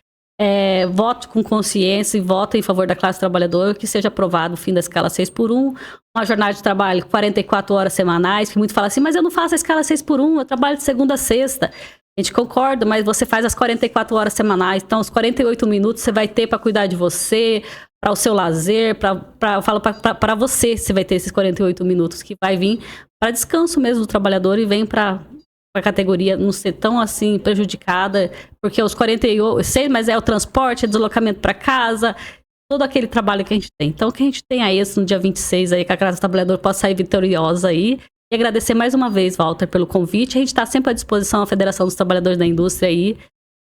votem com consciência e votem em favor da classe trabalhadora, que seja aprovado o fim da escala 6x1, uma jornada de trabalho 44 horas semanais, que muito fala assim, mas eu não faço a escala 6x1, eu trabalho de segunda a sexta. A gente concorda, mas você faz as 44 horas semanais, então os 48 minutos você vai ter para cuidar de você, para o seu lazer, eu falo para você vai ter esses 48 minutos, que vai vir para descanso mesmo do trabalhador e vem para a categoria não ser tão assim prejudicada, porque os 46, mas é o transporte, é deslocamento para casa, todo aquele trabalho que a gente tem. Então, que a gente tenha isso no dia 26 aí, que a classe trabalhadora possa sair vitoriosa aí. E agradecer mais uma vez, Walter, pelo convite. A gente está sempre à disposição, a Federação dos Trabalhadores da Indústria aí,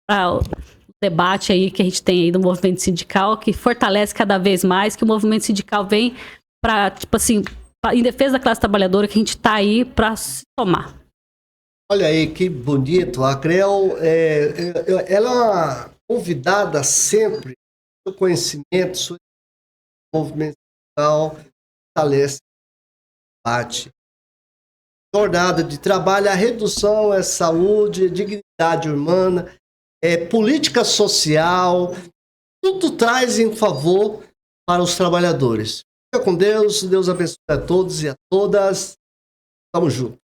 para o debate aí que a gente tem aí do movimento sindical, que fortalece cada vez mais, que o movimento sindical vem para, tipo assim, em defesa da classe trabalhadora, que a gente está aí para se somar. Olha aí, que bonito. A CREL, ela é uma convidada sempre, seu conhecimento, seu movimento sindical, fortalece o debate. Jornada de trabalho, a redução é saúde, dignidade humana, política social, tudo traz em favor para os trabalhadores. Fica com Deus, Deus abençoe a todos e a todas. Tamo junto.